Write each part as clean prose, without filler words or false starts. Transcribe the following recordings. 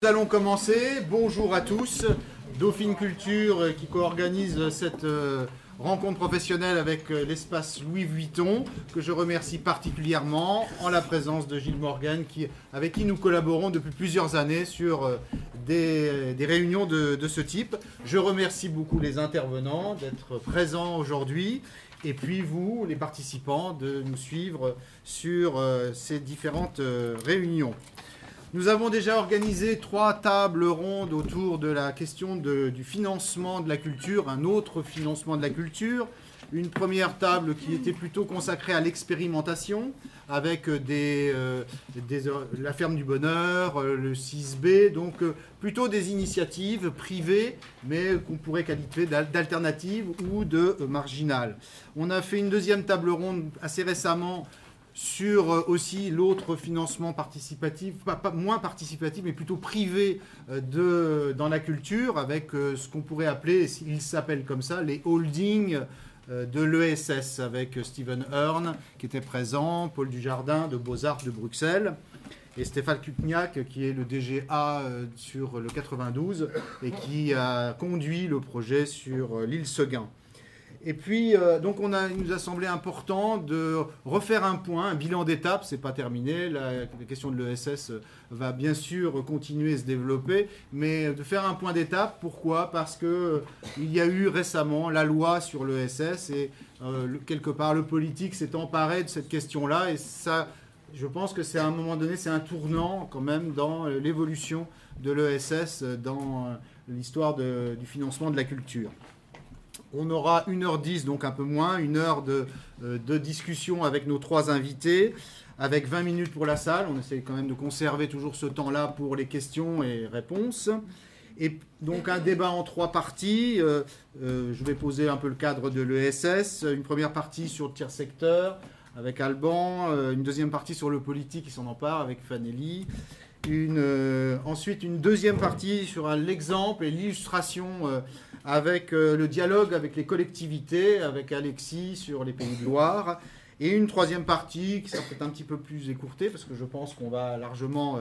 Nous allons commencer. Bonjour à tous. Dauphine Culture qui co-organise cette rencontre professionnelle avec l'espace Louis Vuitton, que je remercie particulièrement en la présence de Gilles Morgan, avec qui nous collaborons depuis plusieurs années sur des réunions de ce type. Je remercie beaucoup les intervenants d'être présents aujourd'hui. Et puis vous, les participants, de nous suivre sur ces différentes réunions. Nous avons déjà organisé 3 tables rondes autour de la question du financement de la culture, un autre financement de la culture. Une première table qui était plutôt consacrée à l'expérimentation, avec la Ferme du Bonheur, le 6B, donc plutôt des initiatives privées, mais qu'on pourrait qualifier d'alternatives ou de marginales. On a fait une deuxième table ronde assez récemment sur aussi l'autre financement participatif, pas moins participatif, mais plutôt privé dans la culture, avec ce qu'on pourrait appeler, il s'appelle comme ça, les holdings de l'ESS, avec Steven Hearn qui était présent, Paul Dujardin de Beaux-Arts de Bruxelles, et Stéphane Kutniak qui est le DGA sur le 92 et qui a conduit le projet sur l'île Seguin. Et puis, donc, il nous a semblé important de refaire un point, un bilan d'étape. C'est pas terminé. La question de l'ESS va bien sûr continuer à se développer, mais de faire un point d'étape. Pourquoi ? Parce que il y a eu récemment la loi sur l'ESS et quelque part le politique s'est emparé de cette question-là. Et ça, je pense que c'est à un moment donné, c'est un tournant quand même dans l'évolution de l'ESS dans l'histoire du financement de la culture. On aura 1h10, donc un peu moins, 1 heure de discussion avec nos 3 invités, avec 20 minutes pour la salle. On essaie quand même de conserver toujours ce temps-là pour les questions et réponses. Et donc un débat en 3 parties. Je vais poser un peu le cadre de l'ESS. Une première partie sur le tiers secteur avec Alban. Une deuxième partie sur le politique qui s'en empare avec Fanelli. Ensuite, une deuxième partie sur l'exemple et l'illustration avec le dialogue avec les collectivités, avec Alexis sur les Pays de Loire. Et une troisième partie qui sera peut-être un petit peu plus écourtée, parce que je pense qu'on va largement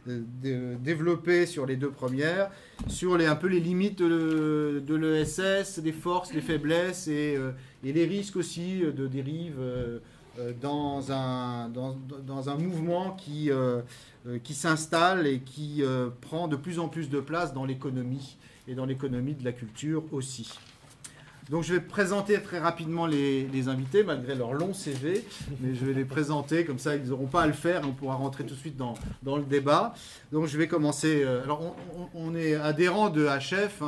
développer sur les 2 premières, sur un peu les limites de l'ESS, les forces, les faiblesses et les risques aussi de dérive dans un mouvement qui s'installe et qui prend de plus en plus de place dans l'économie et dans l'économie de la culture aussi. Donc je vais présenter très rapidement les invités, malgré leur long CV, mais je vais les présenter, comme ça ils n'auront pas à le faire, on pourra rentrer tout de suite dans le débat. Donc je vais commencer. Alors on est adhérent de HF,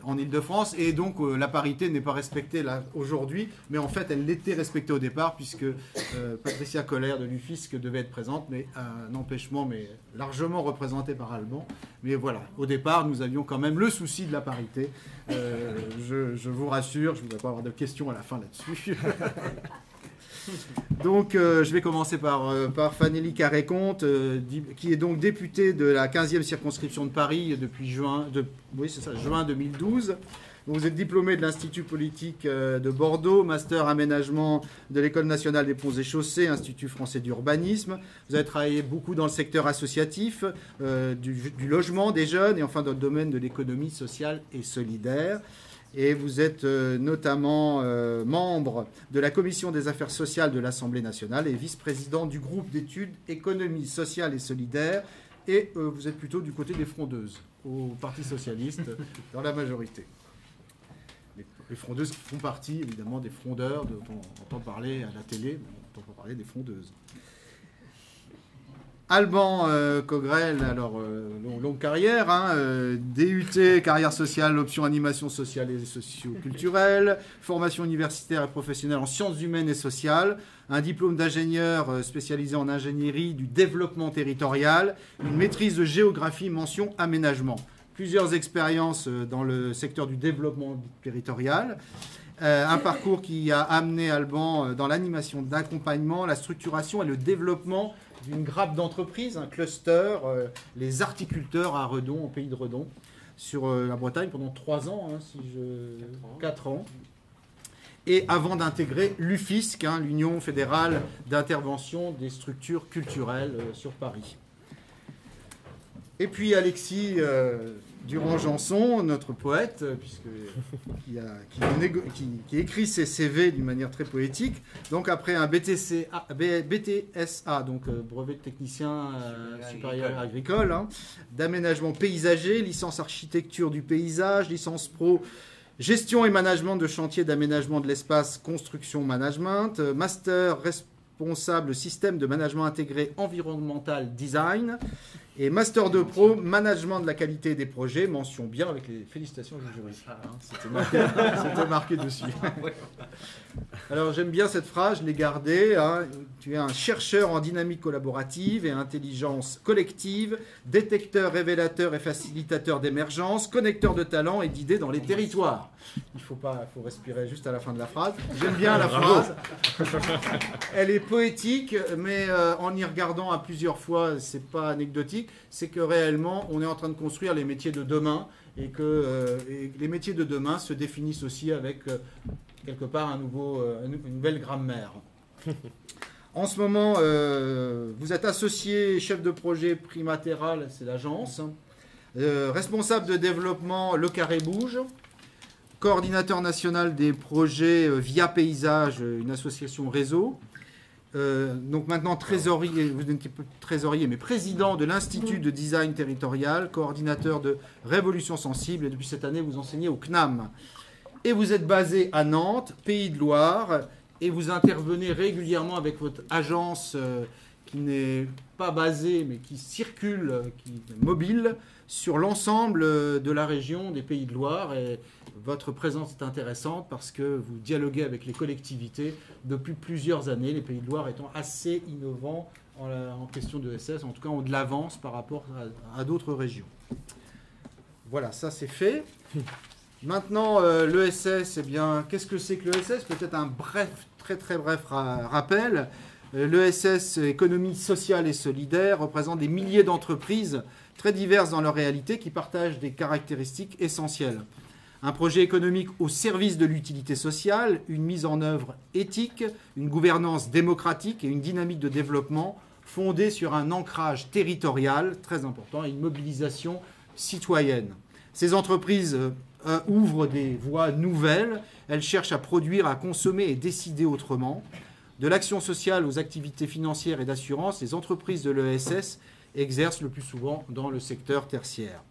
en Ile-de-France, et donc la parité n'est pas respectée là aujourd'hui, mais en fait elle l'était respectée au départ, puisque Patricia Koller de l'UFISC devait être présente, mais un empêchement, mais largement représenté par Alban. Mais voilà, au départ nous avions quand même le souci de la parité. Je vous rassure, je ne voudrais pas avoir de questions à la fin là-dessus. Donc, je vais commencer par Fanelli Carré-Comte, qui est donc députée de la 15e circonscription de Paris depuis juin 2012. Vous êtes diplômé de l'Institut politique de Bordeaux, master aménagement de l'École nationale des ponts et chaussées, Institut français d'urbanisme. Vous avez travaillé beaucoup dans le secteur associatif, du logement des jeunes et enfin dans le domaine de l'économie sociale et solidaire. Et vous êtes notamment membre de la Commission des affaires sociales de l'Assemblée nationale et vice-président du groupe d'études économie sociale et solidaire. Et vous êtes plutôt du côté des frondeuses, au Parti socialiste, dans la majorité. Les frondeuses qui font partie, évidemment, des frondeurs dont on entend parler à la télé, mais on entend pas parler des frondeuses. Alban Cogrel, alors longue carrière, DUT, carrière sociale, option animation sociale et socio-culturelle, formation universitaire et professionnelle en sciences humaines et sociales, un diplôme d'ingénieur spécialisé en ingénierie du développement territorial, une maîtrise de géographie, mention aménagement. Plusieurs expériences dans le secteur du développement territorial. Un parcours qui a amené Alban dans l'animation d'accompagnement, la structuration et le développement d'une grappe d'entreprises, un cluster, les articulteurs à Redon, au pays de Redon, sur la Bretagne pendant 3 ans, 4 ans. Et avant d'intégrer l'UFISC, l'Union fédérale d'intervention des structures culturelles sur Paris. Et puis Alexis Durand-Janson, notre poète, qui écrit ses CV d'une manière très poétique. Donc après un BTSA, donc brevet de technicien supérieur agricole, hein, d'aménagement paysager, licence architecture du paysage, licence pro gestion et management de chantier d'aménagement de l'espace, construction management, master responsable système de management intégré environnemental design, et Master 2 Pro, management de la qualité des projets, mention bien avec les félicitations du jury. C'était marqué dessus. Alors j'aime bien cette phrase, je l'ai gardée. Hein. Tu es un chercheur en dynamique collaborative et intelligence collective, détecteur, révélateur et facilitateur d'émergence, connecteur de talents et d'idées dans les territoires. Il faut respirer juste à la fin de la phrase. J'aime bien la phrase. Elle est poétique, mais en y regardant à plusieurs fois, c'est pas anecdotique. C'est que réellement, on est en train de construire les métiers de demain et que les métiers de demain se définissent aussi avec quelque part une nouvelle grammaire. En ce moment, vous êtes associé chef de projet Primateral, c'est l'agence, responsable de développement Le Carré Bouge, coordinateur national des projets Via Paysage, une association réseau. Donc maintenant trésorier, vous êtes un petit peu trésorier, mais président de l'Institut de Design Territorial, coordinateur de Révolution Sensible, et depuis cette année vous enseignez au CNAM. Et vous êtes basé à Nantes, Pays de Loire, et vous intervenez régulièrement avec votre agence qui n'est pas basée, mais qui circule, qui est mobile, sur l'ensemble de la région des Pays de Loire. Et votre présence est intéressante parce que vous dialoguez avec les collectivités depuis plusieurs années, les Pays de Loire étant assez innovants en question de ESS, en tout cas ont de l'avance par rapport à d'autres régions. Voilà, ça c'est fait. Maintenant, l'ESS, eh bien, qu'est-ce que c'est que l'ESS? Peut-être un très très bref rappel. L'ESS, économie sociale et solidaire, représente des milliers d'entreprises très diverses dans leur réalité qui partagent des caractéristiques essentielles. Un projet économique au service de l'utilité sociale, une mise en œuvre éthique, une gouvernance démocratique et une dynamique de développement fondée sur un ancrage territorial très important et une mobilisation citoyenne. Ces entreprises ouvrent des voies nouvelles, elles cherchent à produire, à consommer et décider autrement. De l'action sociale aux activités financières et d'assurance, les entreprises de l'ESS exercent le plus souvent dans le secteur tertiaire.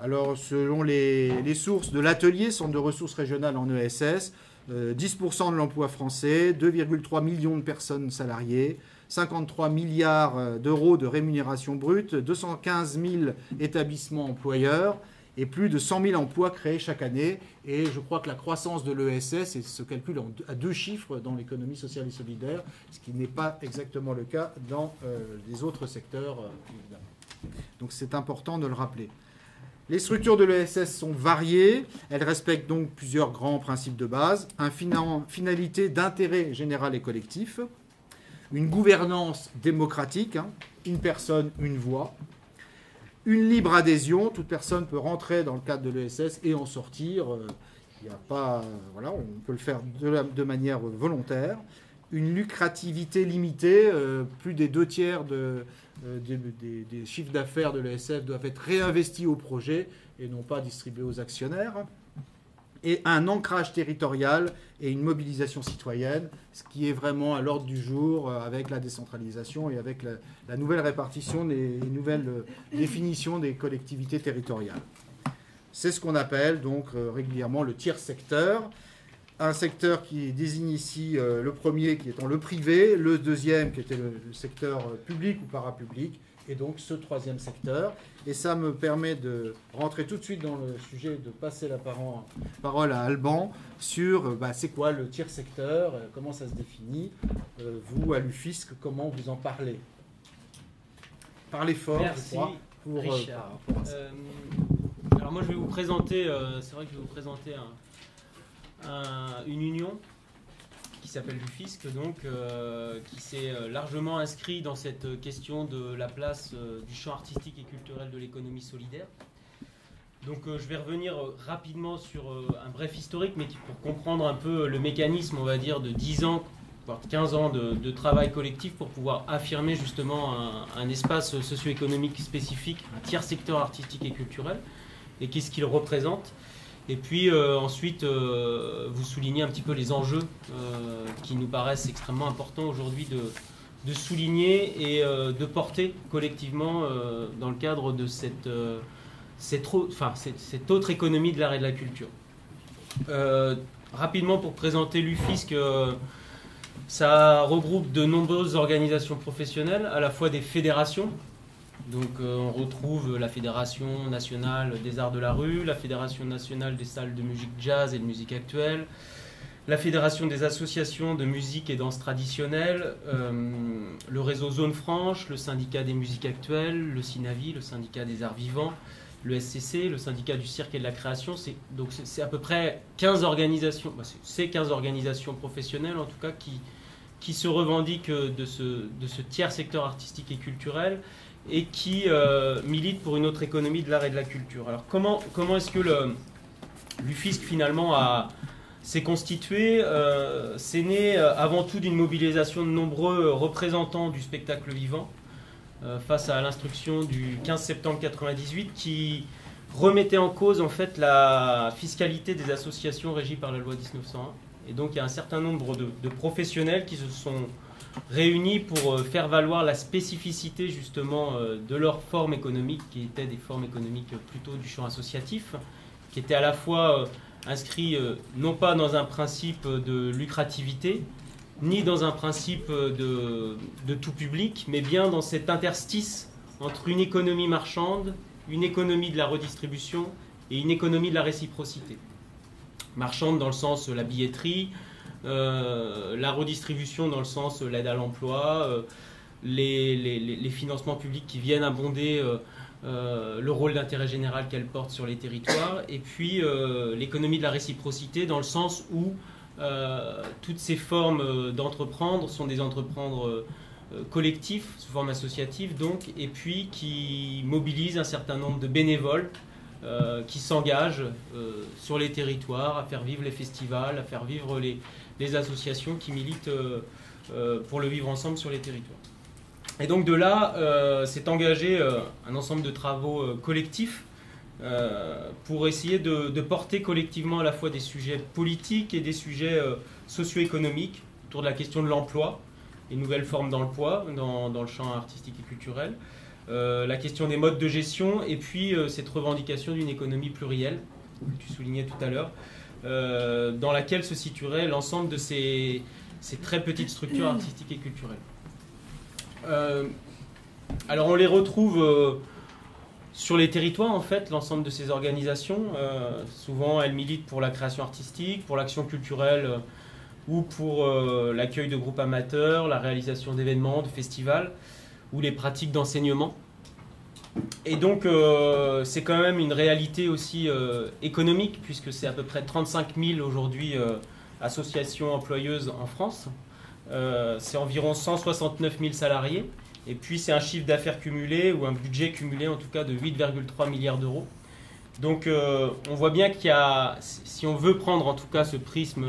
Alors, selon les sources de l'atelier, Centre de ressources régionales en ESS, 10% de l'emploi français, 2,3 millions de personnes salariées, 53 milliards d'euros de rémunération brute, 215 000 établissements employeurs et plus de 100 000 emplois créés chaque année. Et je crois que la croissance de l'ESS se calcule à 2 chiffres dans l'économie sociale et solidaire, ce qui n'est pas exactement le cas dans les autres secteurs, évidemment. Donc c'est important de le rappeler. Les structures de l'ESS sont variées, elles respectent donc plusieurs grands principes de base, une finalité d'intérêt général et collectif, une gouvernance démocratique, une personne, une voix, une libre adhésion, toute personne peut rentrer dans le cadre de l'ESS et en sortir, il n'y a pas, voilà, on peut le faire de manière volontaire, une lucrativité limitée, plus des 2/3 des chiffres d'affaires de l'ESF doivent être réinvestis au projet et non pas distribués aux actionnaires, et un ancrage territorial et une mobilisation citoyenne, ce qui est vraiment à l'ordre du jour avec la décentralisation et avec la nouvelle répartition des nouvelles définitions des collectivités territoriales. C'est ce qu'on appelle donc régulièrement le tiers secteur. Un secteur qui désigne ici le premier qui étant le privé, le deuxième qui était le secteur public ou parapublic, et donc ce troisième secteur. Et ça me permet de rentrer tout de suite dans le sujet, de passer la parole à Alban sur c'est quoi le tiers secteur, comment ça se définit. Vous, à l'UFISC, comment vous en parlez? Parlez fort, merci, je crois, pour Richard. Alors moi je vais vous présenter, c'est vrai que je vais vous présenter une union qui s'appelle l'UFISC, donc, qui s'est largement inscrit dans cette question de la place du champ artistique et culturel de l'économie solidaire. Donc je vais revenir rapidement sur un bref historique, mais pour comprendre un peu le mécanisme, on va dire, de 10 ans voire 15 ans de travail collectif pour pouvoir affirmer justement un espace socio-économique spécifique, un tiers secteur artistique et culturel, et qu'est-ce qu'il représente. Et puis ensuite, vous soulignez un petit peu les enjeux qui nous paraissent extrêmement importants aujourd'hui de souligner et de porter collectivement dans le cadre de cette autre économie de l'art et de la culture. Rapidement, pour présenter l'UFISC, ça regroupe de nombreuses organisations professionnelles, à la fois des fédérations. Donc on retrouve la Fédération nationale des arts de la rue, la Fédération nationale des salles de musique jazz et de musique actuelle, la Fédération des associations de musique et danse traditionnelle, le réseau Zone Franche, le syndicat des musiques actuelles, le SINAVI, le syndicat des arts vivants, le SCC, le syndicat du cirque et de la création. Donc c'est à peu près 15 organisations, c'est 15 organisations professionnelles en tout cas qui se revendiquent de ce tiers secteur artistique et culturel et qui militent pour une autre économie de l'art et de la culture. Alors comment est-ce que l'UFISC finalement s'est constitué? C'est né avant tout d'une mobilisation de nombreux représentants du spectacle vivant face à l'instruction du 15 septembre 1998 qui remettait en cause en fait la fiscalité des associations régies par la loi 1901. Et donc il y a un certain nombre de professionnels qui se sont réunis pour faire valoir la spécificité justement de leurs formes économiques, qui étaient des formes économiques plutôt du champ associatif, qui étaient à la fois inscrits non pas dans un principe de lucrativité, ni dans un principe de tout public, mais bien dans cet interstice entre une économie marchande, une économie de la redistribution et une économie de la réciprocité. Marchande dans le sens la billetterie, la redistribution dans le sens l'aide à l'emploi, les financements publics qui viennent abonder le rôle d'intérêt général qu'elle porte sur les territoires, et puis l'économie de la réciprocité dans le sens où toutes ces formes d'entreprendre sont des entreprendre collectifs, sous forme associative donc, et puis qui mobilisent un certain nombre de bénévoles qui s'engagent sur les territoires à faire vivre les festivals, à faire vivre les associations qui militent pour le vivre ensemble sur les territoires. Et donc de là s'est engagé un ensemble de travaux collectifs pour essayer de porter collectivement à la fois des sujets politiques et des sujets socio-économiques autour de la question de l'emploi, les nouvelles formes d'emploi dans le champ artistique et culturel, la question des modes de gestion et puis cette revendication d'une économie plurielle, que tu soulignais tout à l'heure, dans laquelle se situerait l'ensemble de ces très petites structures artistiques et culturelles. Alors on les retrouve sur les territoires en fait, l'ensemble de ces organisations. Souvent elles militent pour la création artistique, pour l'action culturelle ou pour l'accueil de groupes amateurs, la réalisation d'événements, de festivals ou les pratiques d'enseignement. Et donc c'est quand même une réalité aussi économique puisque c'est à peu près 35 000 aujourd'hui associations employeuses en France. C'est environ 169 000 salariés. Et puis c'est un chiffre d'affaires cumulé, ou un budget cumulé en tout cas de 8,3 milliards d'euros. Donc on voit bien qu'il y a, si on veut prendre en tout cas ce prisme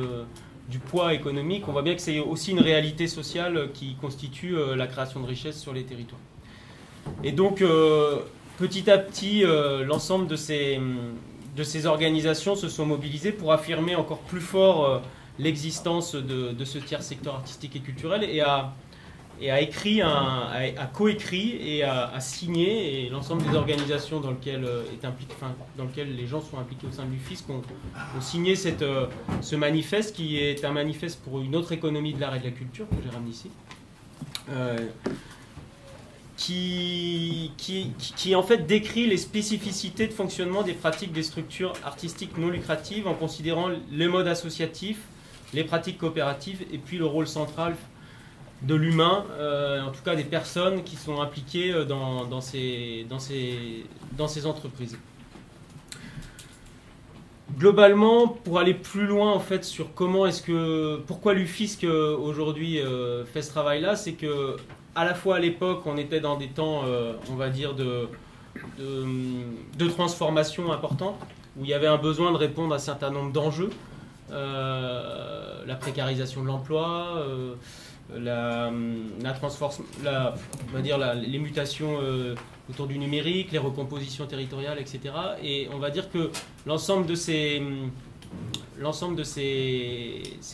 du poids économique, on voit bien que c'est aussi une réalité sociale qui constitue la création de richesses sur les territoires. Et donc petit à petit, l'ensemble de ces organisations se sont mobilisées pour affirmer encore plus fort l'existence de ce tiers secteur artistique et culturel et a écrit, a coécrit et a signé, et l'ensemble des organisations dans lesquelles les gens sont impliqués au sein de l'UFISC ont signé ce manifeste qui est un manifeste pour une autre économie de l'art et de la culture que j'ai ramené ici, qui en fait décrit les spécificités de fonctionnement des pratiques des structures artistiques non lucratives en considérant les modes associatifs, les pratiques coopératives et puis le rôle central de l'humain, en tout cas des personnes qui sont impliquées dans ces entreprises. Globalement, pour aller plus loin en fait sur pourquoi l'UFISC aujourd'hui fait ce travail-là, c'est que à la fois à l'époque on était dans des temps, on va dire de transformation importante, où il y avait un besoin de répondre à un certain nombre d'enjeux la précarisation de l'emploi, on va dire les mutations autour du numérique, les recompositions territoriales, etc. Et on va dire que l'ensemble de ces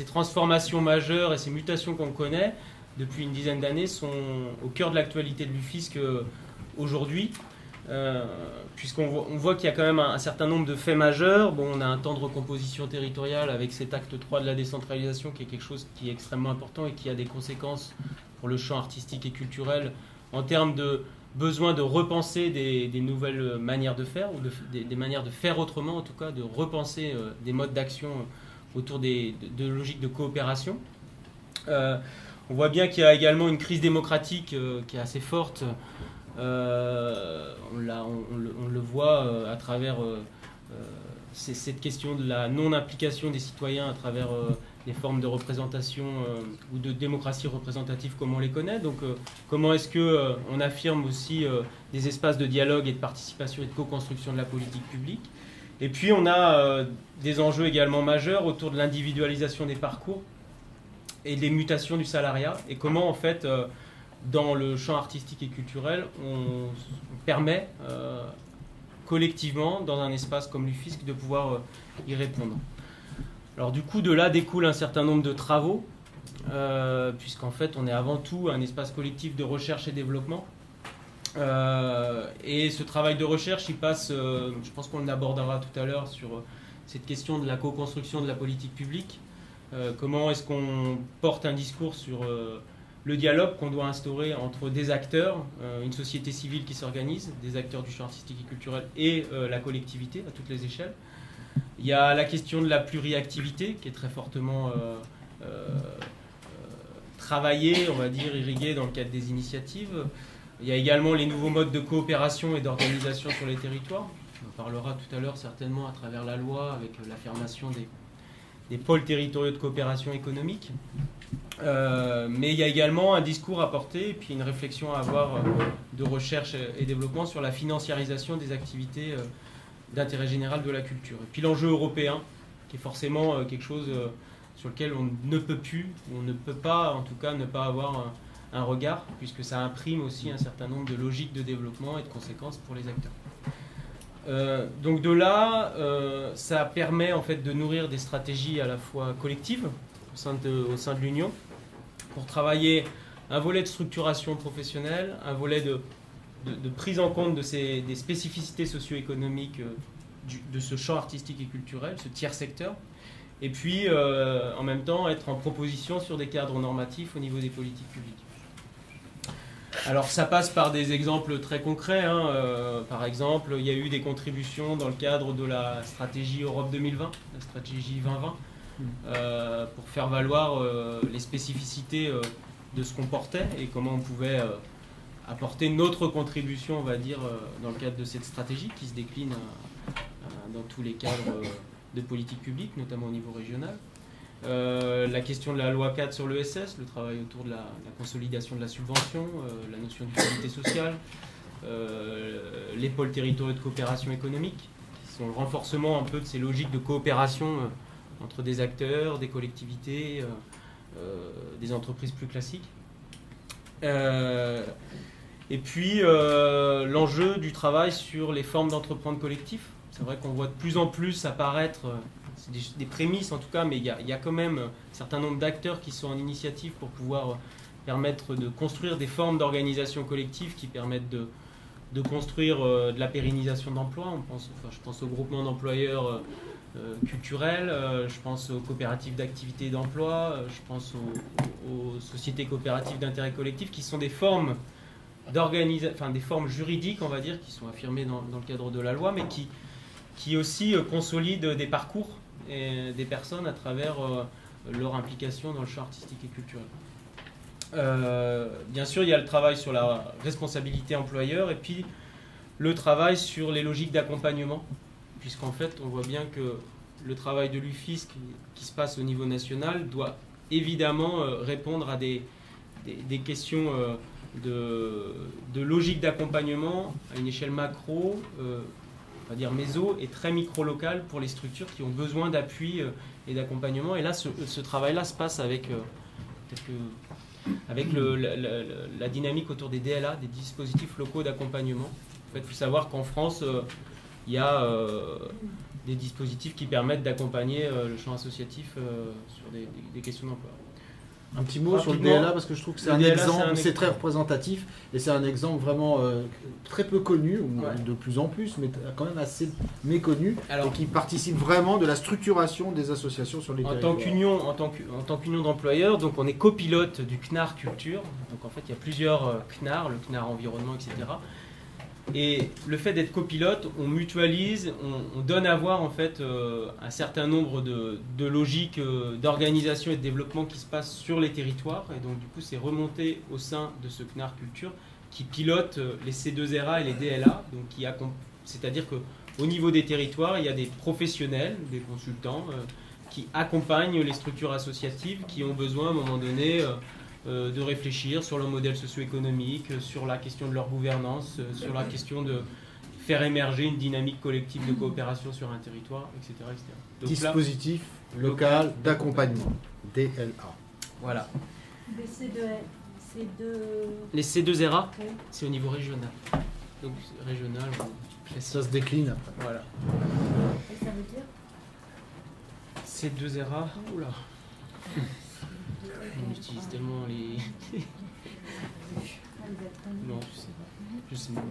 transformations majeures et ces mutations qu'on connaît depuis une dizaine d'années sont au cœur de l'actualité de l'UFISC aujourd'hui, puisqu'on voit qu'il y a quand même un certain nombre de faits majeurs. Bon, on a un temps de recomposition territoriale avec cet acte 3 de la décentralisation qui est quelque chose qui est extrêmement important et qui a des conséquences pour le champ artistique et culturel en termes de besoin de repenser des nouvelles manières de faire, ou des manières de faire autrement, en tout cas, de repenser des modes d'action autour de logiques de coopération. On voit bien qu'il y a également une crise démocratique qui est assez forte. On le voit à travers cette question de la non-implication des citoyens à travers des formes de représentation ou de démocratie représentative comme on les connaît. Donc comment est-ce qu'on affirme aussi des espaces de dialogue et de participation et de co-construction de la politique publique. Et puis on a des enjeux également majeurs autour de l'individualisation des parcours et des mutations du salariat, et comment en fait dans le champ artistique et culturel on permet collectivement dans un espace comme l'UFISC de pouvoir y répondre. Alors du coup de là découle un certain nombre de travaux, puisqu'en fait on est avant tout un espace collectif de recherche et développement, et ce travail de recherche il passe, je pense qu'on l'abordera tout à l'heure sur cette question de la co-construction de la politique publique. Comment est-ce qu'on porte un discours sur le dialogue qu'on doit instaurer entre des acteurs, une société civile qui s'organise, des acteurs du champ artistique et culturel et la collectivité à toutes les échelles. Il y a la question de la pluriactivité qui est très fortement travaillée, on va dire, irriguée dans le cadre des initiatives. Il y a également les nouveaux modes de coopération et d'organisation sur les territoires. On en parlera tout à l'heure certainement à travers la loi avec l'affirmation des pôles territoriaux de coopération économique. Mais il y a également un discours à porter et puis une réflexion à avoir de recherche et développement sur la financiarisation des activités d'intérêt général de la culture. Et puis l'enjeu européen, qui est forcément quelque chose sur lequel on ne peut plus, ou on ne peut pas en tout cas ne pas avoir un regard, puisque ça imprime aussi un certain nombre de logiques de développement et de conséquences pour les acteurs. Donc de là, ça permet en fait de nourrir des stratégies à la fois collectives au sein de l'Union, pour travailler un volet de structuration professionnelle, un volet de prise en compte des spécificités socio-économiques de ce champ artistique et culturel, ce tiers secteur, et puis en même temps être en proposition sur des cadres normatifs au niveau des politiques publiques. Alors ça passe par des exemples très concrets, hein. Par exemple, il y a eu des contributions dans le cadre de la stratégie Europe 2020, la stratégie 2020, pour faire valoir les spécificités de ce qu'on portait et comment on pouvait apporter notre contribution, on va dire, dans le cadre de cette stratégie qui se décline dans tous les cadres de politique publique, notamment au niveau régional. La question de la loi 4 sur l'ESS, le travail autour de la consolidation de la subvention, la notion d'utilité sociale, les pôles territoriaux de coopération économique, qui sont le renforcement un peu de ces logiques de coopération entre des acteurs, des collectivités, des entreprises plus classiques. Et puis l'enjeu du travail sur les formes d'entreprendre collectif. C'est vrai qu'on voit de plus en plus apparaître, c'est des prémices en tout cas, mais il y a quand même un certain nombre d'acteurs qui sont en initiative pour pouvoir permettre de construire des formes d'organisation collective qui permettent de construire de la pérennisation d'emplois. Je pense au groupement d'employeurs culturels, je pense aux coopératives d'activité et d'emploi, je pense aux sociétés coopératives d'intérêt collectif, qui sont des formes des formes juridiques, on va dire, qui sont affirmées dans le cadre de la loi, mais qui aussi consolident des parcours et des personnes à travers leur implication dans le champ artistique et culturel. Bien sûr, il y a le travail sur la responsabilité employeur et puis le travail sur les logiques d'accompagnement, puisqu'en fait, on voit bien que le travail de l'UFISC qui se passe au niveau national doit évidemment répondre à des questions de logique d'accompagnement à une échelle macro, va dire méso et très micro-local pour les structures qui ont besoin d'appui et d'accompagnement. Et là, ce travail-là se passe avec, la dynamique autour des DLA, des dispositifs locaux d'accompagnement. En fait, il faut savoir qu'en France, il y a des dispositifs qui permettent d'accompagner le champ associatif sur des questions d'emploi. Un petit mot sur le DLA, parce que je trouve que c'est un exemple, c'est très représentatif, et c'est un exemple vraiment très peu connu, de plus en plus, mais quand même assez méconnu, et qui participe vraiment de la structuration des associations sur les territoires. En tant qu'union d'employeurs, donc on est copilote du CNAR Culture, donc en fait il y a plusieurs CNAR, le CNAR Environnement, etc. Et le fait d'être copilote, on mutualise, on donne à voir en fait un certain nombre de logiques d'organisation et de développement qui se passent sur les territoires. Et donc du coup, c'est remonté au sein de ce CNAR Culture qui pilote les C2RA et les DLA. Donc c'est-à-dire qu'au niveau des territoires, il y a des professionnels, des consultants qui accompagnent les structures associatives qui ont besoin à un moment donné de réfléchir sur leur modèle socio-économique, sur la question de leur gouvernance, sur la question de faire émerger une dynamique collective de coopération sur un territoire, etc. etc. Donc dispositif local d'accompagnement, DLA. Voilà. Les C2RA, c'est au niveau régional. Donc régional, ça se décline après. Voilà. Et ça veut dire C2RA, oula. On utilise tellement les... Non, je sais pas.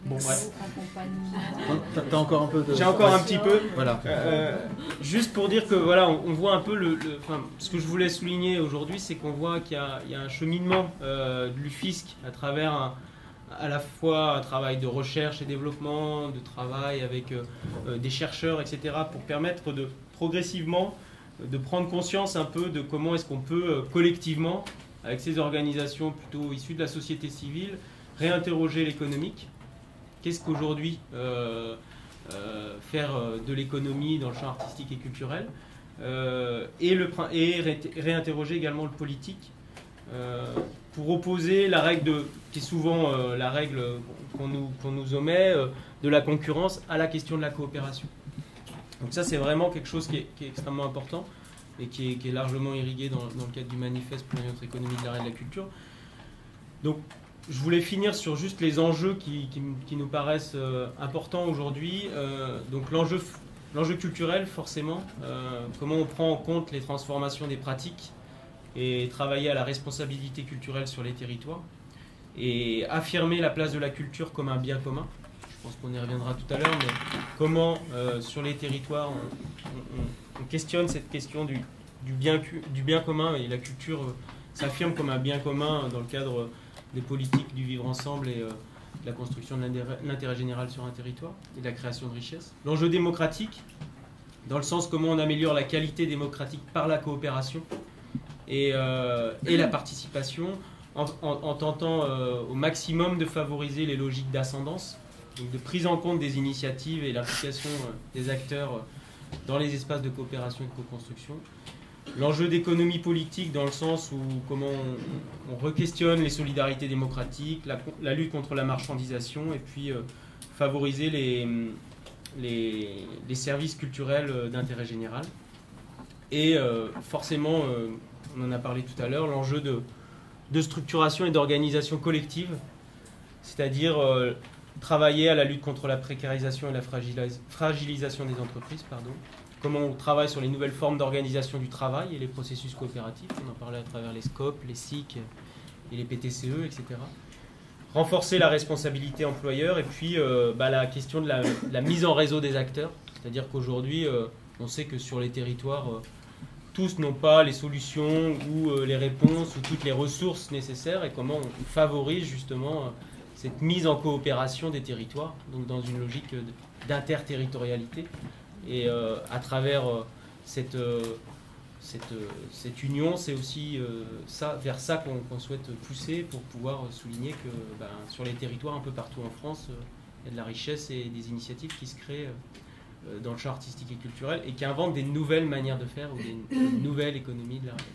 Bon, bref. T'as encore un peu de... J'ai encore un petit peu. Voilà. Juste pour dire que voilà, on voit un peu ce que je voulais souligner aujourd'hui, c'est qu'on voit qu'il y a un cheminement de l'UFISC à travers à la fois un travail de recherche et développement, de travail avec des chercheurs, etc., pour permettre de progressivement de prendre conscience un peu de comment est-ce qu'on peut collectivement, avec ces organisations plutôt issues de la société civile, réinterroger l'économique. Qu'est-ce qu'aujourd'hui faire de l'économie dans le champ artistique et culturel, et réinterroger également le politique pour opposer la règle qui est souvent la règle qu'on nous omet de la concurrence à la question de la coopération. Donc ça, c'est vraiment quelque chose qui est extrêmement important et qui est largement irrigué dans le cadre du manifeste pour notre économie de l'art et de la culture. Donc, je voulais finir sur juste les enjeux qui nous paraissent importants aujourd'hui. Donc l'enjeu culturel, forcément, comment on prend en compte les transformations des pratiques et travailler à la responsabilité culturelle sur les territoires et affirmer la place de la culture comme un bien commun. Je pense qu'on y reviendra tout à l'heure, mais comment sur les territoires on questionne cette question du bien commun, et la culture s'affirme comme un bien commun dans le cadre des politiques du vivre ensemble et de la construction de l'intérêt général sur un territoire et de la création de richesses. L'enjeu démocratique, dans le sens comment on améliore la qualité démocratique par la coopération et la participation, en tentant au maximum de favoriser les logiques d'ascendance, donc de prise en compte des initiatives et l'implication des acteurs dans les espaces de coopération et de co-construction. L'enjeu d'économie politique dans le sens où comment on re-questionne les solidarités démocratiques, la lutte contre la marchandisation et puis favoriser les services culturels d'intérêt général. Et forcément, on en a parlé tout à l'heure, l'enjeu de structuration et d'organisation collective, c'est-à-dire travailler à la lutte contre la précarisation et la fragilisation des entreprises, comment on travaille sur les nouvelles formes d'organisation du travail et les processus coopératifs, on en parlait à travers les SCOP, les SIC et les PTCE, etc. Renforcer la responsabilité employeur et puis la question de la mise en réseau des acteurs, c'est-à-dire qu'aujourd'hui, on sait que sur les territoires, tous n'ont pas les solutions ou les réponses ou toutes les ressources nécessaires, et comment on favorise justement cette mise en coopération des territoires, donc dans une logique d'interterritorialité. Et à travers cette union, c'est aussi vers ça qu'on souhaite pousser pour pouvoir souligner que sur les territoires un peu partout en France, il y a de la richesse et des initiatives qui se créent dans le champ artistique et culturel et qui inventent des nouvelles manières de faire ou des nouvelles économies de la culture.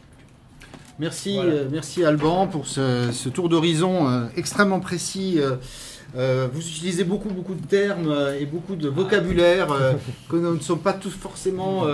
Merci, voilà. Merci Alban pour ce tour d'horizon extrêmement précis Vous utilisez beaucoup de termes et beaucoup de vocabulaire que nous ne sommes pas tous forcément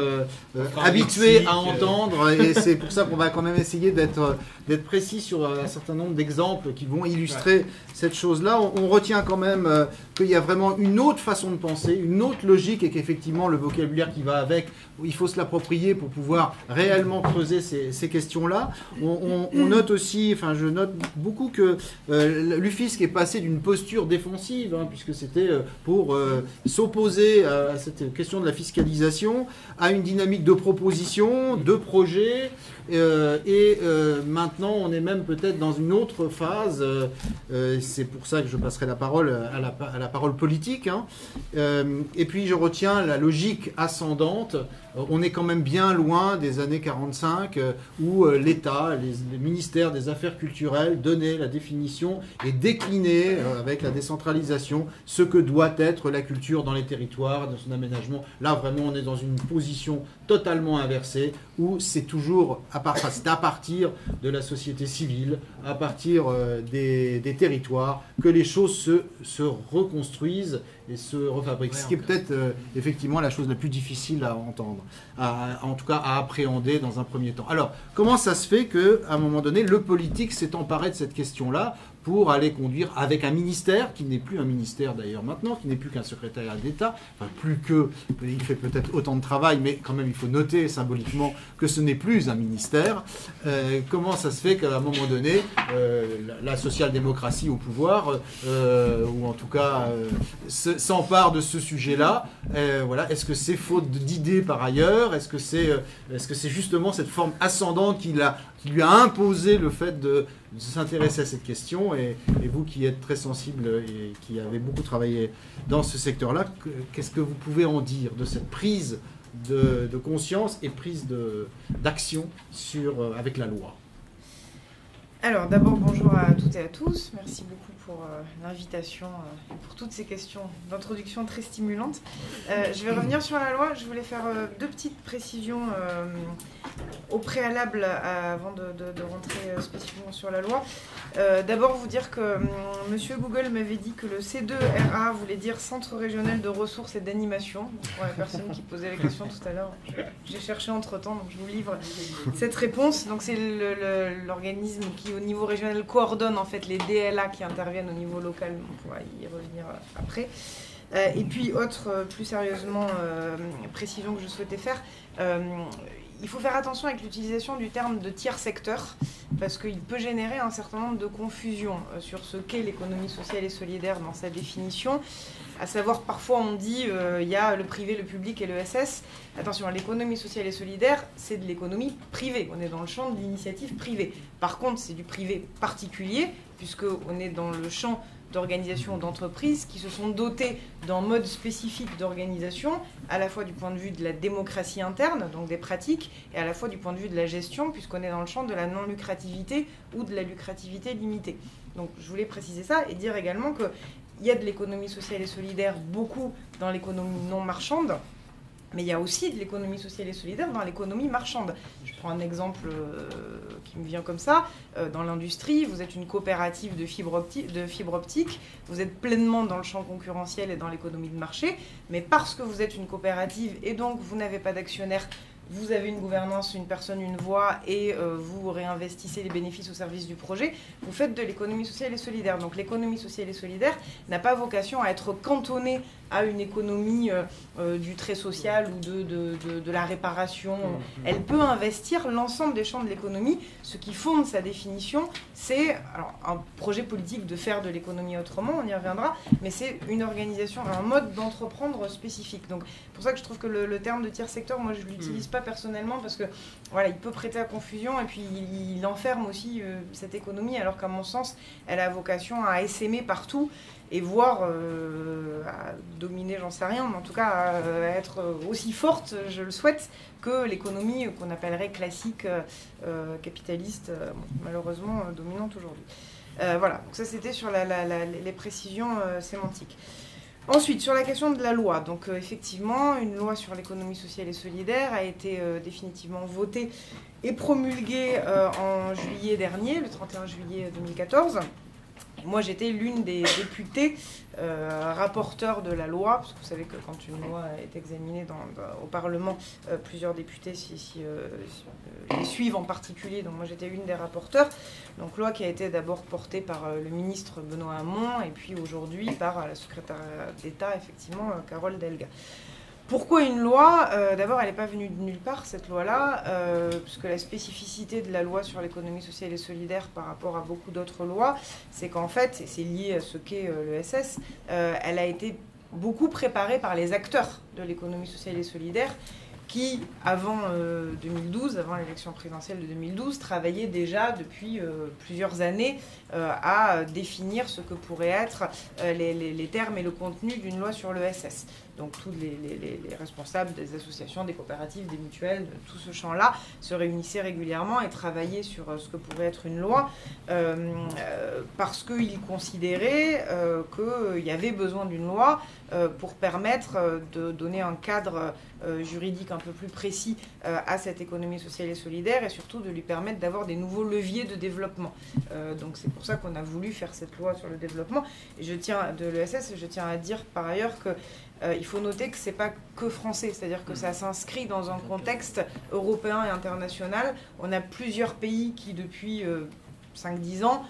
habitués à entendre. Et c'est pour ça qu'on va quand même essayer d'être précis sur un certain nombre d'exemples qui vont illustrer cette chose-là. On retient quand même qu'il y a vraiment une autre façon de penser, une autre logique, et qu'effectivement le vocabulaire qui va avec, il faut se l'approprier pour pouvoir réellement creuser ces questions-là. On note aussi, enfin je note beaucoup que l'UFISC est passé d'une posture défensive, puisque c'était pour s'opposer à cette question de la fiscalisation, à une dynamique de proposition, de projet, et maintenant on est même peut-être dans une autre phase, c'est pour ça que je passerai la parole à la parole politique, et puis je retiens la logique ascendante. On est quand même bien loin des années 45 où l'État, les ministères des Affaires culturelles donnaient la définition et déclinaient avec la décentralisation ce que doit être la culture dans les territoires, dans son aménagement. Là, vraiment, on est dans une position totalement inversée où c'est toujours à partir de la société civile, à partir des territoires, que les choses se reconstruisent et se refabriquent. Ce qui est peut-être effectivement la chose la plus difficile à entendre, en tout cas à appréhender dans un premier temps. Alors, comment ça se fait qu'à un moment donné, le politique s'est emparé de cette question-là pour aller conduire avec un ministère, qui n'est plus un ministère d'ailleurs maintenant, qui n'est plus qu'un secrétariat d'État, enfin plus que, il fait peut-être autant de travail, mais quand même il faut noter symboliquement que ce n'est plus un ministère. Comment ça se fait qu'à un moment donné, la social-démocratie au pouvoir, ou en tout cas s'empare de ce sujet-là, voilà. Est-ce que c'est faute d'idées par ailleurs? Est-ce que c'est justement cette forme ascendante qui lui a imposé le fait de s'intéresser à cette question, et vous qui êtes très sensible et qui avez beaucoup travaillé dans ce secteur-là, qu'est-ce que vous pouvez en dire de cette prise de conscience et prise d'action avec la loi? Alors d'abord bonjour à toutes et à tous, merci beaucoup pour l'invitation et pour toutes ces questions d'introduction très stimulantes. Je vais revenir sur la loi, je voulais faire deux petites précisions au préalable avant de rentrer spécifiquement sur la loi. D'abord vous dire que Monsieur Google m'avait dit que le C2RA voulait dire Centre Régional de Ressources et d'Animation. Pour la personne qui posait la question tout à l'heure, j'ai cherché entre-temps, donc je vous livre cette réponse. Donc c'est l'organisme qui au niveau régional coordonne en fait les DLA qui interviennent au niveau local, on pourra y revenir après. Et puis autre, plus sérieusement, précision que je souhaitais faire, il faut faire attention avec l'utilisation du terme de tiers secteur, parce qu'il peut générer un certain nombre de confusions sur ce qu'est l'économie sociale et solidaire dans sa définition. À savoir, parfois on dit il y a le privé, le public et le SS. Attention, l'économie sociale et solidaire, c'est de l'économie privée. On est dans le champ de l'initiative privée. Par contre, c'est du privé particulier, puisqu'on est dans le champ d'organisations d'entreprises qui se sont dotées d'un mode spécifique d'organisation, à la fois du point de vue de la démocratie interne, donc des pratiques, et à la fois du point de vue de la gestion, puisqu'on est dans le champ de la non-lucrativité ou de la lucrativité limitée. Donc je voulais préciser ça et dire également qu'il y a de l'économie sociale et solidaire beaucoup dans l'économie non marchande, mais il y a aussi de l'économie sociale et solidaire dans l'économie marchande. Je prends un exemple qui me vient comme ça. Dans l'industrie, vous êtes une coopérative de fibre optique, vous êtes pleinement dans le champ concurrentiel et dans l'économie de marché, mais parce que vous êtes une coopérative et donc vous n'avez pas d'actionnaire, vous avez une gouvernance, une personne, une voix, et vous réinvestissez les bénéfices au service du projet, vous faites de l'économie sociale et solidaire. Donc l'économie sociale et solidaire n'a pas vocation à être cantonnée à une économie du trait social ou de la réparation. Elle peut investir l'ensemble des champs de l'économie. Ce qui fonde sa définition, c'est un projet politique de faire de l'économie autrement, on y reviendra, mais c'est une organisation, un mode d'entreprendre spécifique. Donc c'est pour ça que je trouve que le terme de tiers secteur, moi je ne l'utilise pas personnellement, parce que voilà, il peut prêter à confusion, et puis il enferme aussi cette économie, alors qu'à mon sens, elle a vocation à essaimer partout, et voire à dominer, j'en sais rien, mais en tout cas à être aussi forte, je le souhaite, que l'économie qu'on appellerait classique, capitaliste, malheureusement dominante aujourd'hui. Voilà, donc ça c'était sur les précisions sémantiques. Ensuite, sur la question de la loi, donc effectivement, une loi sur l'économie sociale et solidaire a été définitivement votée et promulguée en juillet dernier, le 31 juillet 2014. Moi, j'étais l'une des députées rapporteurs de la loi, parce que vous savez que quand une loi est examinée au Parlement, plusieurs députés les suivent en particulier. Donc moi, j'étais l'une des rapporteurs. Donc loi qui a été d'abord portée par le ministre Benoît Hamon, et puis aujourd'hui par la secrétaire d'État, effectivement, Carole Delga. Pourquoi une loi ? D'abord, elle n'est pas venue de nulle part, cette loi-là, puisque la spécificité de la loi sur l'économie sociale et solidaire par rapport à beaucoup d'autres lois, c'est qu'en fait, et c'est lié à ce qu'est l'ESS, elle a été beaucoup préparée par les acteurs de l'économie sociale et solidaire, qui, avant 2012, avant l'élection présidentielle de 2012, travaillaient déjà depuis plusieurs années à définir ce que pourraient être les termes et le contenu d'une loi sur l'ESS. Donc tous les responsables des associations, des coopératives, des mutuelles, de tout ce champ-là se réunissaient régulièrement et travaillaient sur ce que pourrait être une loi parce qu'ils considéraient qu'il y avait besoin d'une loi pour permettre de donner un cadre juridique un peu plus précis à cette économie sociale et solidaire et surtout de lui permettre d'avoir des nouveaux leviers de développement. Donc c'est pour ça qu'on a voulu faire cette loi sur le développement. Et je tiens à dire par ailleurs que il faut noter que ce n'est pas que français, c'est-à-dire que ça s'inscrit dans un contexte européen et international. On a plusieurs pays qui, depuis 5-10 ans,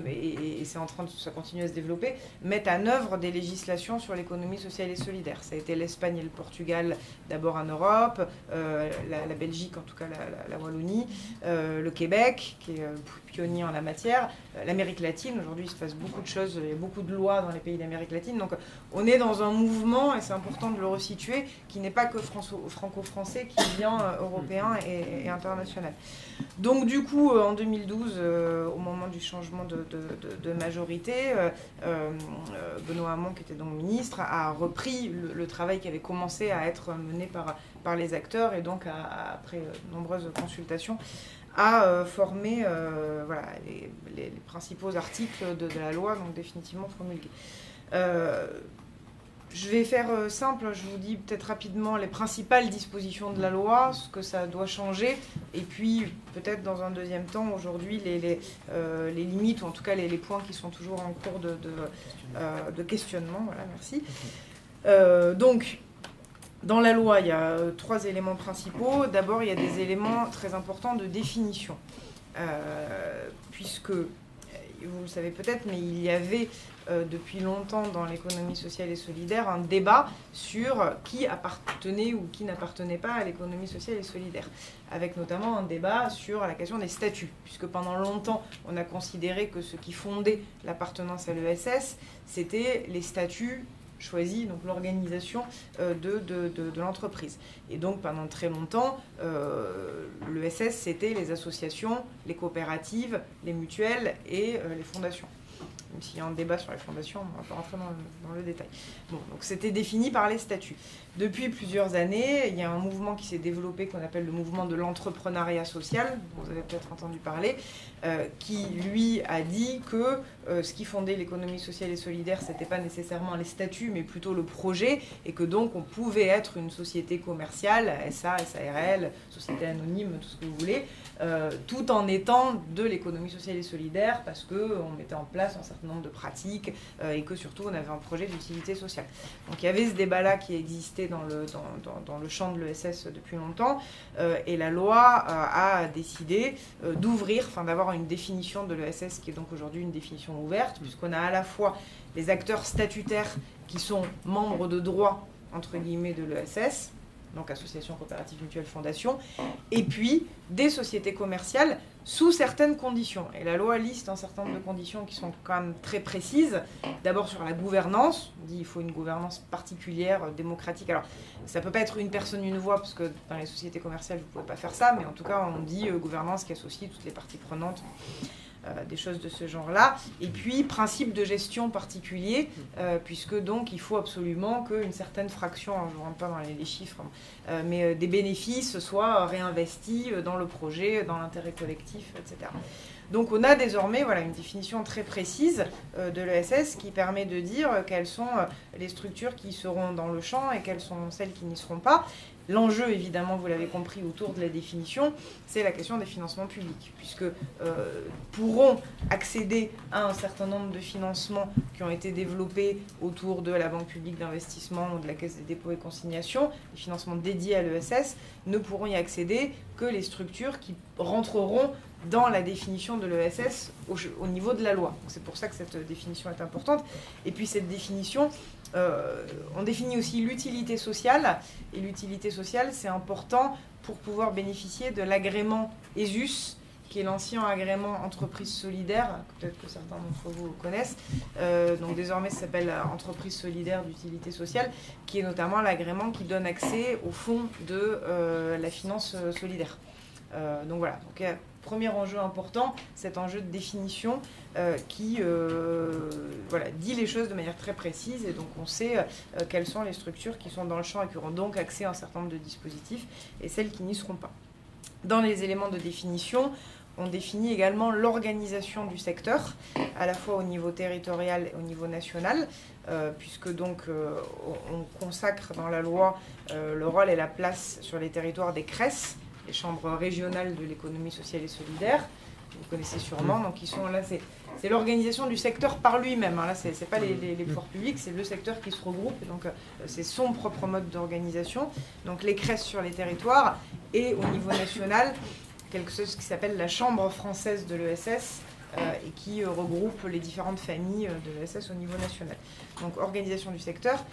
et ça continue à se développer, mettent en œuvre des législations sur l'économie sociale et solidaire. Ça a été l'Espagne et le Portugal d'abord en Europe, la Belgique, en tout cas la Wallonie, le Québec, qui est pionnier en la matière, l'Amérique latine. Aujourd'hui, il se passe beaucoup de choses, il y a beaucoup de lois dans les pays d'Amérique latine. Donc on est dans un mouvement, et c'est important de le resituer, qui n'est pas que franco-français, qui est bien européen et international. Donc du coup, en 2012, au moment du changement de majorité, Benoît Hamon, qui était donc ministre, a repris le travail qui avait commencé à être mené par les acteurs, et donc après nombreuses consultations, a formé les principaux articles de la loi, donc définitivement promulgués. Je vais faire simple, je vous dis peut-être rapidement les principales dispositions de la loi, ce que ça doit changer, et puis peut-être dans un deuxième temps, aujourd'hui, les limites, ou en tout cas les points qui sont toujours en cours de questionnement. Voilà, merci. Donc, dans la loi, il y a 3 éléments principaux. D'abord, il y a des éléments très importants de définition, puisque, vous le savez peut-être, mais il y avait depuis longtemps dans l'économie sociale et solidaire un débat sur qui appartenait ou qui n'appartenait pas à l'économie sociale et solidaire, avec notamment un débat sur la question des statuts, puisque pendant longtemps on a considéré que ce qui fondait l'appartenance à l'ESS, c'était les statuts choisis, donc l'organisation de l'entreprise. Et donc pendant très longtemps, l'ESS, c'était les associations, les coopératives, les mutuelles et les fondations. Même s'il y a un débat sur les fondations, on ne va pas rentrer dans le détail. Bon, donc c'était défini par les statuts. Depuis plusieurs années, il y a un mouvement qui s'est développé qu'on appelle le mouvement de l'entrepreneuriat social, dont vous avez peut-être entendu parler, qui, lui, a dit que ce qui fondait l'économie sociale et solidaire, ce n'était pas nécessairement les statuts, mais plutôt le projet, et que donc on pouvait être une société commerciale, SA, SARL, société anonyme, tout ce que vous voulez, tout en étant de l'économie sociale et solidaire, parce qu'on mettait en place un certain nombre de pratiques, et que surtout on avait un projet d'utilité sociale. Donc il y avait ce débat-là qui existait dans le champ de l'ESS depuis longtemps, et la loi a décidé d'ouvrir, enfin d'avoir une définition de l'ESS qui est donc aujourd'hui une définition ouverte, puisqu'on a à la fois les acteurs statutaires qui sont membres de droit, entre guillemets, de l'ESS, donc associations, coopératives, mutuelles, fondations, et puis des sociétés commerciales sous certaines conditions. Et la loi liste un certain nombre de conditions qui sont quand même très précises. D'abord sur la gouvernance, on dit qu'il faut une gouvernance particulière, démocratique. Alors ça ne peut pas être une personne, une voix, parce que dans les sociétés commerciales, vous ne pouvez pas faire ça, mais en tout cas on dit gouvernance qui associe toutes les parties prenantes. Des choses de ce genre-là. Et puis, principe de gestion particulier, puisque donc il faut absolument qu'une certaine fraction, je ne rentre pas dans les chiffres, mais des bénéfices soient réinvestis dans le projet, dans l'intérêt collectif, etc. Donc on a désormais une définition très précise de l'ESS qui permet de dire quelles sont les structures qui seront dans le champ et quelles sont celles qui n'y seront pas. l'enjeu, évidemment, vous l'avez compris, autour de la définition, c'est la question des financements publics, puisque pourront accéder à un certain nombre de financements qui ont été développés autour de la Banque publique d'investissement ou de la Caisse des dépôts et consignations, les financements dédiés à l'ESS, ne pourront y accéder que les structures qui rentreront dans la définition de l'ESS au niveau de la loi. C'est pour ça que cette définition est importante. Et puis cette définition, on définit aussi l'utilité sociale. Et l'utilité sociale, c'est important pour pouvoir bénéficier de l'agrément ESUS, qui est l'ancien agrément entreprise solidaire, peut-être que certains d'entre vous connaissent. Donc désormais, ça s'appelle entreprise solidaire d'utilité sociale, qui est notamment l'agrément qui donne accès au fonds de la finance solidaire. Donc voilà. Donc, premier enjeu important, cet enjeu de définition qui dit les choses de manière très précise, et donc on sait quelles sont les structures qui sont dans le champ et qui auront donc accès à un certain nombre de dispositifs et celles qui n'y seront pas. Dans les éléments de définition, on définit également l'organisation du secteur, à la fois au niveau territorial et au niveau national, puisque donc on consacre dans la loi le rôle et la place sur les territoires des CRES, les chambres régionales de l'économie sociale et solidaire, vous connaissez sûrement, donc ils sont là, c'est l'organisation du secteur par lui-même, hein. Là c'est pas les pouvoirs publics, c'est le secteur qui se regroupe, et donc c'est son propre mode d'organisation, donc les CRES sur les territoires, et au niveau national, quelque chose qui s'appelle la Chambre française de l'ESS, et qui regroupe les différentes familles de l'ESS au niveau national. Donc organisation du secteur,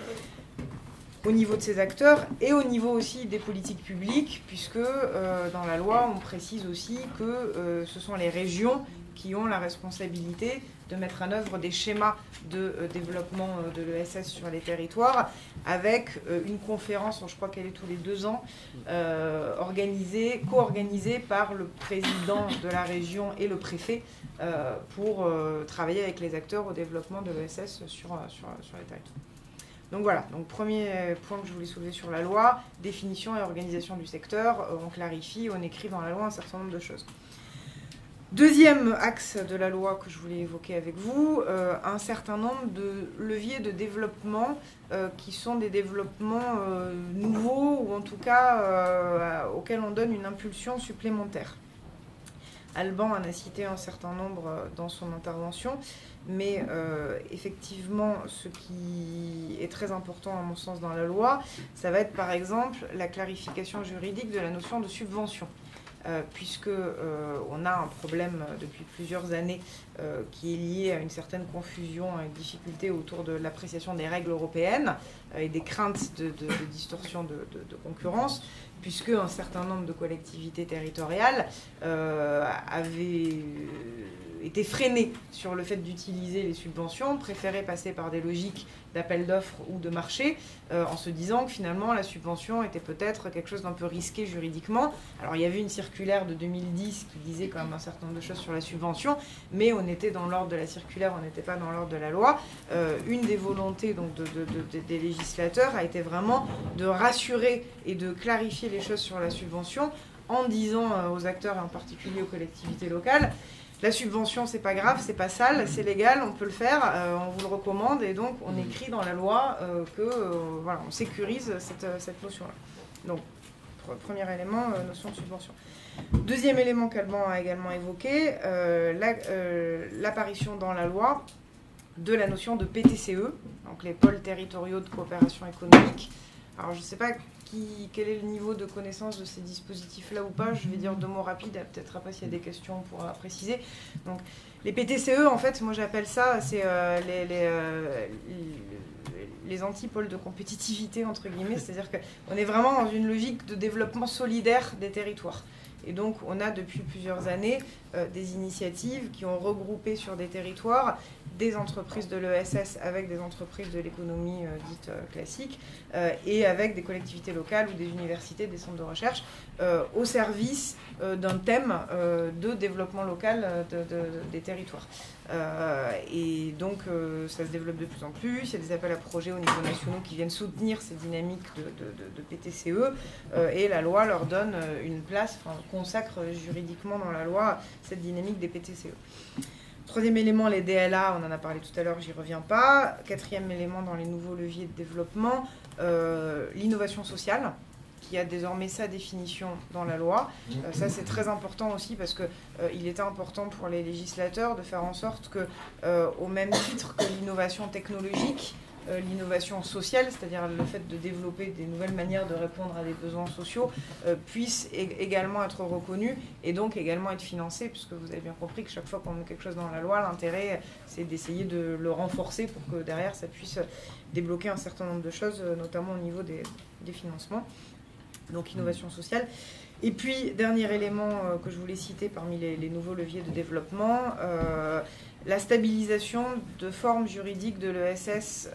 au niveau de ces acteurs et au niveau aussi des politiques publiques, puisque dans la loi, on précise aussi que ce sont les régions qui ont la responsabilité de mettre en œuvre des schémas de développement de l'ESS sur les territoires, avec une conférence, je crois qu'elle est tous les 2 ans, co-organisée par le président de la région et le préfet pour travailler avec les acteurs au développement de l'ESS sur les territoires. Donc voilà, donc premier point que je voulais soulever sur la loi, définition et organisation du secteur, on clarifie, on écrit dans la loi un certain nombre de choses. Deuxième axe de la loi que je voulais évoquer avec vous, un certain nombre de leviers de développement qui sont des développements nouveaux, ou en tout cas auxquels on donne une impulsion supplémentaire. Alban en a cité un certain nombre dans son intervention, mais effectivement, ce qui est très important à mon sens dans la loi, ça va être par exemple la clarification juridique de la notion de subvention. Puisque on a un problème depuis plusieurs années qui est lié à une certaine confusion, à une difficulté autour de l'appréciation des règles européennes et des craintes de distorsion de concurrence, puisque un certain nombre de collectivités territoriales avaient été freinées sur le fait d'utiliser les subventions, préféraient passer par des logiques d'appel d'offres ou de marché, en se disant que finalement la subvention était peut-être quelque chose d'un peu risqué juridiquement. Alors il y avait une circulaire de 2010 qui disait quand même un certain nombre de choses sur la subvention, mais on était dans l'ordre de la circulaire, on n'était pas dans l'ordre de la loi. Une des volontés donc, des législateurs a été vraiment de rassurer et de clarifier les choses sur la subvention en disant aux acteurs et en particulier aux collectivités locales: la subvention, c'est pas grave, c'est pas sale, c'est légal, on peut le faire, on vous le recommande, et donc on écrit dans la loi voilà, on sécurise cette notion-là. Donc, premier élément, notion de subvention. Deuxième élément qu'Alban a également évoqué, l'apparition dans la loi de la notion de PTCE, donc les pôles territoriaux de coopération économique. Alors, je ne sais pas quel est le niveau de connaissance de ces dispositifs-là ou pas. Je vais dire 2 mots rapides, peut-être après s'il y a des questions, on pourra préciser. Donc, les PTCE, en fait, moi j'appelle ça, c'est les anti-pôles de compétitivité, entre guillemets, c'est-à-dire qu'on est vraiment dans une logique de développement solidaire des territoires. Et donc, on a depuis plusieurs années des initiatives qui ont regroupé sur des territoires des entreprises de l'ESS avec des entreprises de l'économie dite classique et avec des collectivités locales ou des universités, des centres de recherche au service d'un thème de développement local des territoires. Et donc, ça se développe de plus en plus. Il y a des appels à projets au niveau national qui viennent soutenir ces dynamiques de PTCE et la loi leur donne une place, enfin, consacre juridiquement dans la loi cette dynamique des PTCE. Troisième élément, les DLA, on en a parlé tout à l'heure, j'y reviens pas. Quatrième élément dans les nouveaux leviers de développement, l'innovation sociale, qui a désormais sa définition dans la loi. Ça, c'est très important aussi parce qu'il était important pour les législateurs de faire en sorte que, au même titre que l'innovation technologique, l'innovation sociale, c'est-à-dire le fait de développer des nouvelles manières de répondre à des besoins sociaux, puisse également être reconnue et donc également être financée, puisque vous avez bien compris que chaque fois qu'on met quelque chose dans la loi, l'intérêt, c'est d'essayer de le renforcer pour que derrière, ça puisse débloquer un certain nombre de choses, notamment au niveau des financements. Donc innovation sociale. Et puis, dernier élément que je voulais citer parmi les nouveaux leviers de développement, la stabilisation de formes juridiques de l'ESS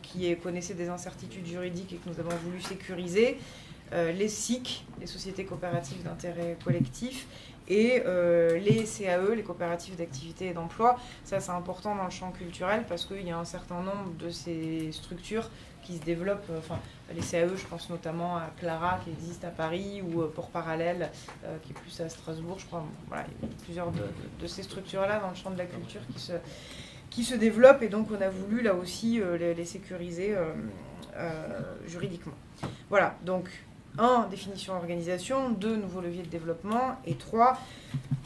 qui connaissait des incertitudes juridiques et que nous avons voulu sécuriser, les SIC, les sociétés coopératives d'intérêt collectif, et les CAE, les coopératives d'activité et d'emploi. Ça, c'est important dans le champ culturel parce qu'il y a un certain nombre de ces structures qui se développent. Enfin, les CAE, je pense notamment à Clara, qui existe à Paris, ou Port Parallèle, qui est plus à Strasbourg, je crois. Voilà, il y a plusieurs de ces structures-là dans le champ de la culture qui se développent, et donc on a voulu, là aussi, les sécuriser juridiquement. Voilà, donc 1, définition organisation, 2, nouveaux leviers de développement, et 3,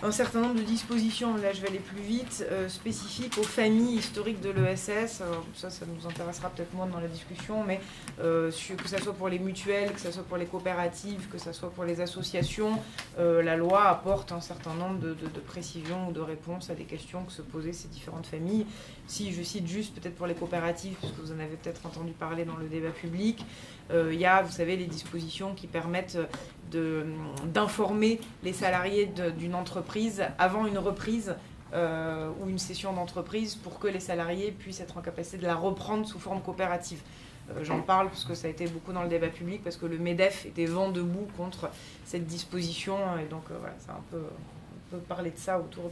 un certain nombre de dispositions, là je vais aller plus vite, spécifiques aux familles historiques de l'ESS. Ça nous intéressera peut-être moins dans la discussion, mais que ce soit pour les mutuelles, que ce soit pour les coopératives, que ce soit pour les associations, la loi apporte un certain nombre de précisions ou de réponses à des questions que se posaient ces différentes familles. Si je cite juste peut-être pour les coopératives, puisque vous en avez peut-être entendu parler dans le débat public, il y a, vous savez, les dispositions qui permettent d'informer les salariés d'une entreprise avant une reprise ou une cession d'entreprise pour que les salariés puissent être en capacité de la reprendre sous forme coopérative. J'en parle parce que ça a été beaucoup dans le débat public, parce que le MEDEF était vent debout contre cette disposition, et donc voilà, on peut parler de ça autour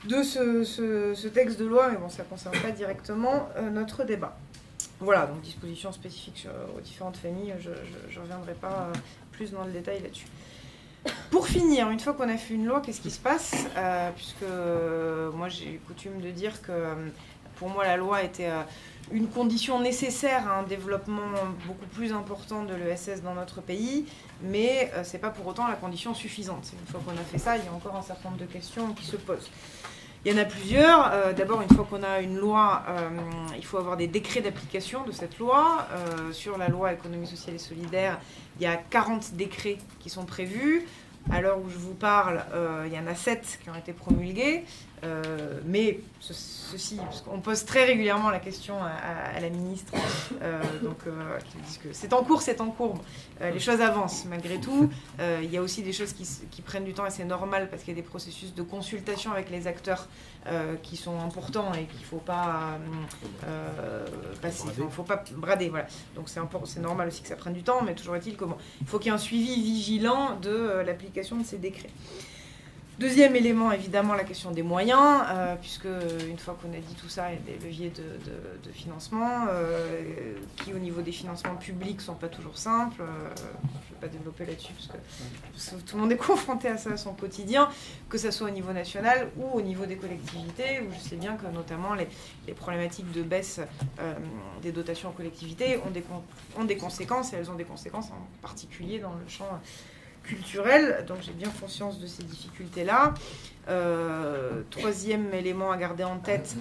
de ce texte de loi, mais bon, ça ne concerne pas directement notre débat. Voilà, donc dispositions spécifiques aux différentes familles, je ne reviendrai pas plus dans le détail là-dessus. Pour finir, une fois qu'on a fait une loi, qu'est-ce qui se passe puisque moi j'ai coutume de dire que pour moi la loi était une condition nécessaire à un développement beaucoup plus important de l'ESS dans notre pays, mais ce n'est pas pour autant la condition suffisante. Une fois qu'on a fait ça, il y a encore un certain nombre de questions qui se posent. Il y en a plusieurs. D'abord, une fois qu'on a une loi, il faut avoir des décrets d'application de cette loi. Sur la loi économie sociale et solidaire, il y a 40 décrets qui sont prévus. À l'heure où je vous parle, il y en a 7 qui ont été promulgués. Mais ceci, parce qu'on pose très régulièrement la question à la ministre, qui me disent que c'est en cours, les choses avancent malgré tout. Il y a aussi des choses qui prennent du temps, et c'est normal parce qu'il y a des processus de consultation avec les acteurs qui sont importants et qu'il ne faut pas passer, faut pas brader. Voilà. Donc c'est normal aussi que ça prenne du temps, mais toujours est-il comment il faut qu'il y ait un suivi vigilant de l'application de ces décrets. Deuxième élément, évidemment, la question des moyens, puisque une fois qu'on a dit tout ça, il y a des leviers de financement qui, au niveau des financements publics, ne sont pas toujours simples. Je ne vais pas développer là-dessus, parce que tout le monde est confronté à ça à son quotidien, que ce soit au niveau national ou au niveau des collectivités, où je sais bien que notamment les problématiques de baisse des dotations aux collectivités ont des conséquences, et elles ont des conséquences en particulier dans le champ culturel, donc j'ai bien conscience de ces difficultés-là. Troisième élément à garder en tête,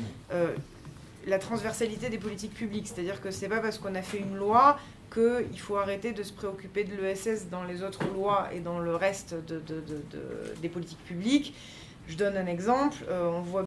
la transversalité des politiques publiques, c'est-à-dire que c'est pas parce qu'on a fait une loi qu'il faut arrêter de se préoccuper de l'ESS dans les autres lois et dans le reste des politiques publiques. Je donne un exemple, on voit